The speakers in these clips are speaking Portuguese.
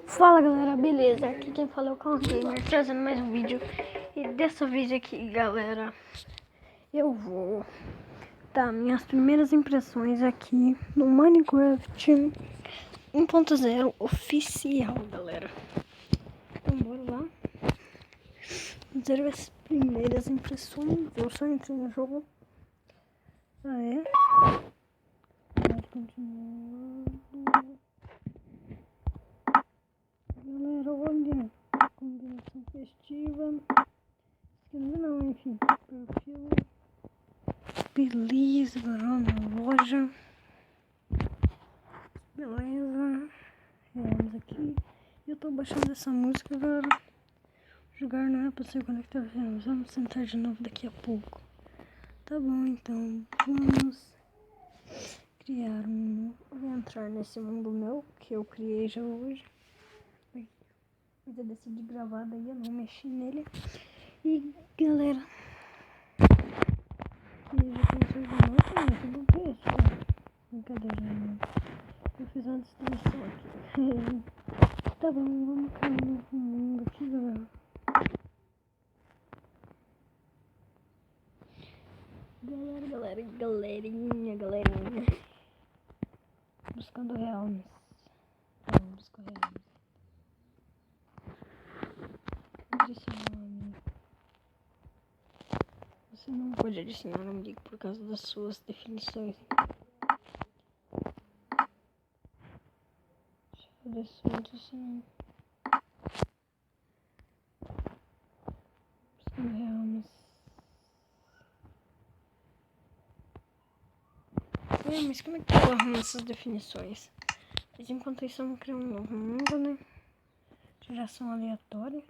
Fala galera, beleza? Aqui quem fala é o Cão Gamer, trazendo mais um vídeo. E dessa vez aqui, galera, eu vou dar minhas primeiras impressões aqui no Minecraft 1.0 oficial, galera. Então bora lá fazer as primeiras impressões. Eu só entrei no jogo. Vamos continuar. Galera, olha, combinação festiva, não, enfim, perfil, beleza, galera, na loja, beleza, vamos aqui, eu tô baixando essa música, galera, jogar não é pra ser conectado, vamos sentar de novo daqui a pouco, tá bom, então, vamos criar vou entrar nesse mundo meu, que eu criei já hoje. Mas eu decidi gravar, daí eu não mexi nele. E galera, eu já pensei de novo, tudo bem, brincadeira, né? Eu fiz uma distribuição aqui. Tá bom, vamos para um novo mundo aqui, galera. Galerinha. Buscando realms. Vamos buscar realms. Adicionar um amigo. Você não pode adicionar um amigo por causa das suas definições. Deixa eu adicionar. Buscando realms. Mas como é que eu arrumo essas definições? Mas enquanto isso, vamos criar um novo mundo, né? Geração aleatória.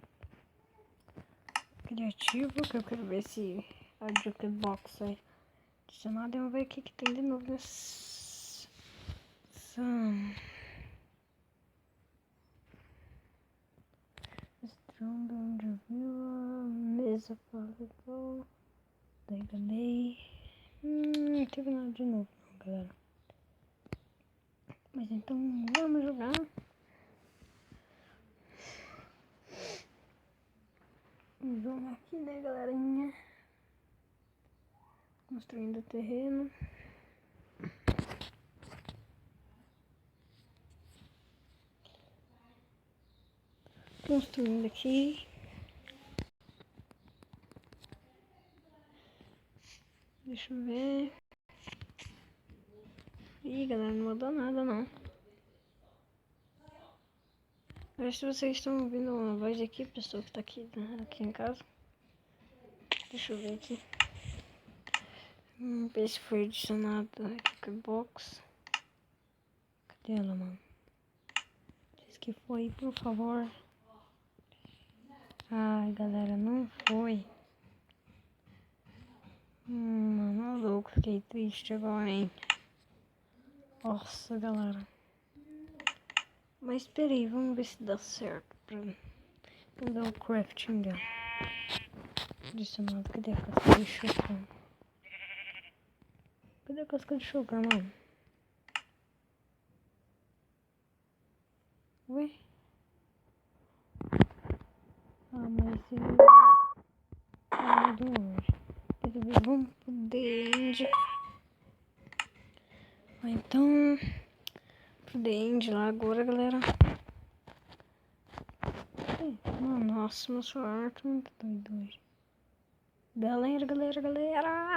Criativo, que eu quero ver se a Jukebox é adicionada. Vamos ver o que tem de novo nessa. Strong Under Villa, mesa para Daí. Não teve nada de novo, não, galera. Mas então, vamos jogar. Vamos aqui, né, galerinha? Construindo o terreno. Construindo aqui. Deixa eu ver. Ih, galera, não mudou nada, não. Mas se vocês estão ouvindo uma voz aqui, pessoa que tá aqui, né, aqui em casa. Deixa eu ver aqui. Ver se foi adicionado a box. Cadê ela, mano? Diz que foi, por favor. Ai, galera, não foi. Mano, louco, fiquei triste agora, hein? Nossa, galera. Mas peraí, vamos ver se dá certo pra dar o crafting dela. Adicionado, cadê a casca de chocar? Cadê a casca de chocar, mano? Ué? Ah, mas ele... Ah, do hoje. Vamos pro The End. Então... Pro The End lá agora, galera. Mano, nossa, meu celular tá muito doido hoje. Galera.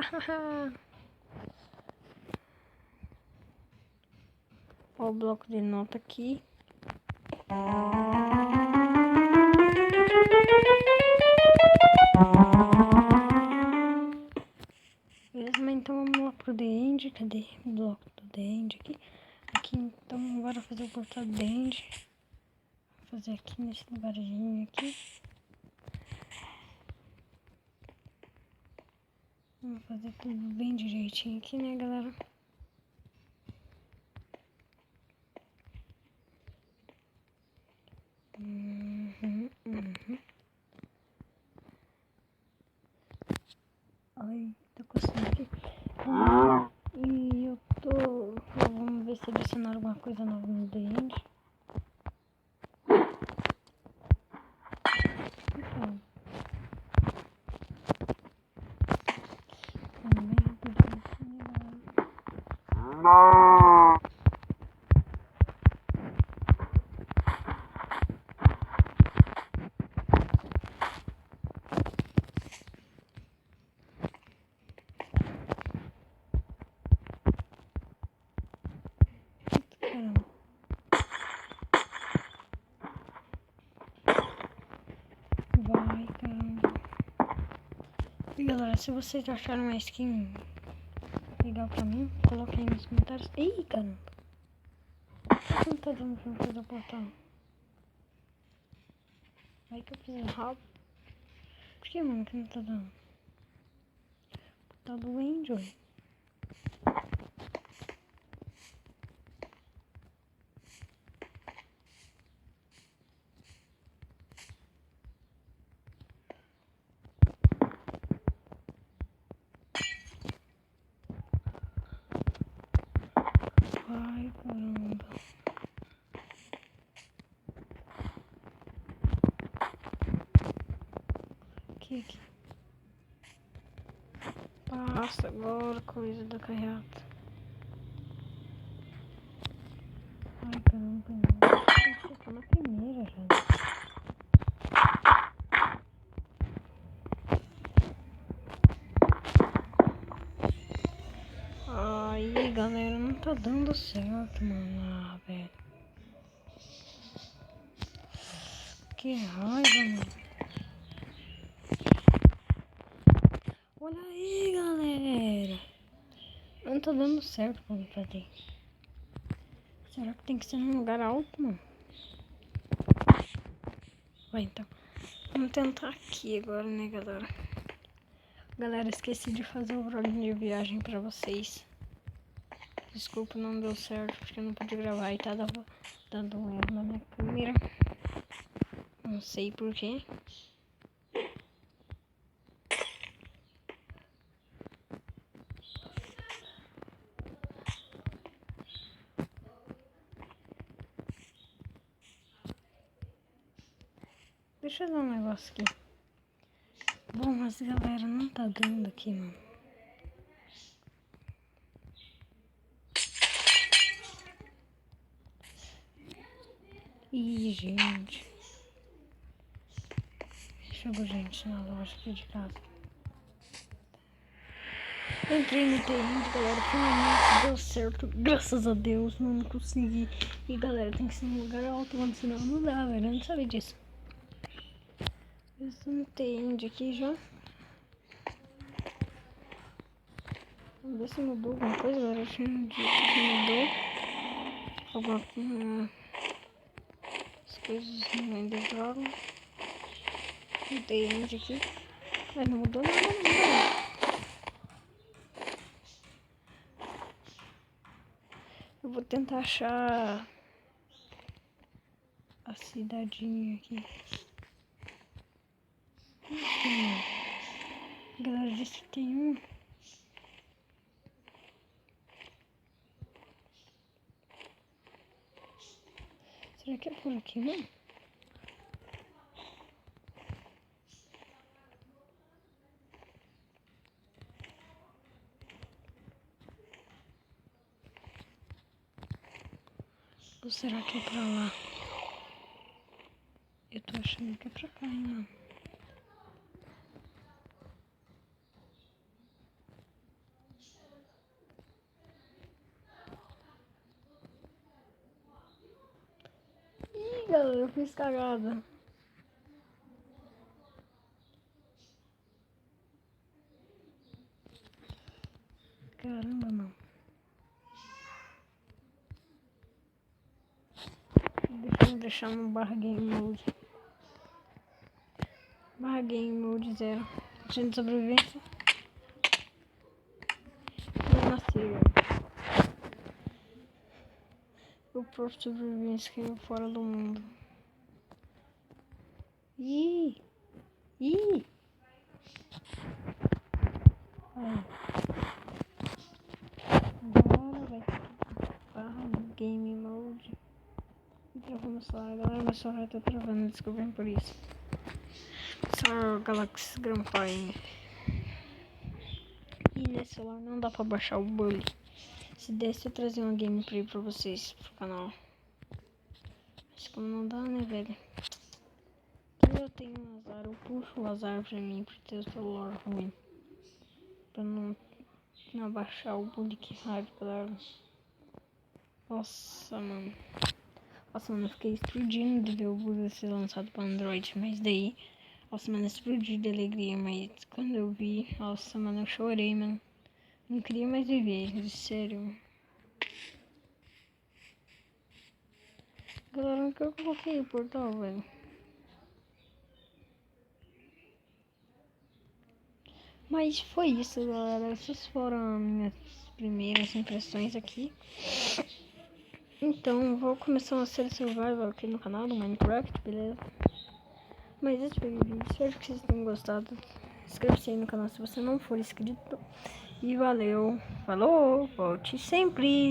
Ó o bloco de nota aqui. Beleza, então vamos lá pro The End. Cadê o bloco do The End aqui? Aqui, então, bora fazer o portal do The End. Vou fazer aqui nesse lugarzinho aqui. Vamos fazer tudo bem direitinho aqui, né, galera? Ai, tô coçando aqui. E eu tô... Vamos ver se adicionaram alguma coisa nova no The End. E galera, se vocês acharam uma skin legal pra mim, coloquem aí nos comentários. Ih, caramba. Por que não tá dando pra fazer o portal? Vai que eu fiz errado. Por que, mano, que não tá dando? Tá do Enjoy. Ai, caramba. Aqui. Passa agora, coisa da carreata. Ai, caramba. Eu tô na primeira já. Aí, galera, não tá dando certo, mano. Ah, velho. Que raiva, mano. Olha aí, galera. Não tá dando certo pra me fazer. Será que tem que ser num lugar alto, mano? Vai, então. Vamos tentar aqui agora, né, galera? Galera, esqueci de fazer o vlog de viagem pra vocês. Desculpa, não deu certo, porque eu não pude gravar e tá dando um erro na minha câmera. Não sei porquê. Deixa eu dar um negócio aqui. Bom, mas galera, não tá dando aqui, mano. Ih, gente. Chegou gente na loja aqui de casa. Entrei no TI, galera, finalmente deu certo. Graças a Deus, mano, consegui. E galera, tem que ser num lugar alto, mano, senão não dá, velho. Eu não sabia disso. Eu estou no TI aqui já. Vamos ver se mudou alguma coisa, galera. Acho que mudou alguma coisa. As coisas não ainda jogam. Não tem onde aqui. Mas não mudou nada, não. Eu vou tentar achar a cidadinha aqui. A galera disse que tem um. Será que é por aqui, não? Ou será que é pra lá? Eu tô achando que é pra cá, hein, mano. Ih, galera, eu fiz cagada. Caramba, mano. Deixa eu deixar no barra game mode. Barra game mode 0. Agente de sobrevivência. Não nasceu. O próprio sobrevivência caiu fora do mundo. Ih! Ih! Aí. Agora vai ter barra game mode. E travou meu celular. Galera, meu celular tá travando, desculpem por isso. Só Galaxy Grand Prime. E nesse celular não dá pra baixar o Bully. Se desse eu trazia uma gameplay pra vocês pro canal. Mas como não dá, né, velho? Eu tenho um azar, eu puxo o azar pra mim por ter o celular ruim. Pra não abaixar o Bully, que raiva, galera. Nossa, mano. Nossa, mano, eu fiquei explodindo de ver o Bully ser lançado pra Android. Mas daí Nossa, mano, explodi de alegria, mas quando eu vi, nossa, mano, eu chorei, mano. Não queria mais viver, sério. Galera, onde que eu coloquei o portal, velho? Mas foi isso, galera. Essas foram as minhas primeiras impressões aqui. Então, vou começar uma série survival aqui no canal do Minecraft, beleza? Mas esse foi o vídeo. Espero que vocês tenham gostado. Inscreva-se aí no canal se você não for inscrito. E valeu. Falou. Volte sempre.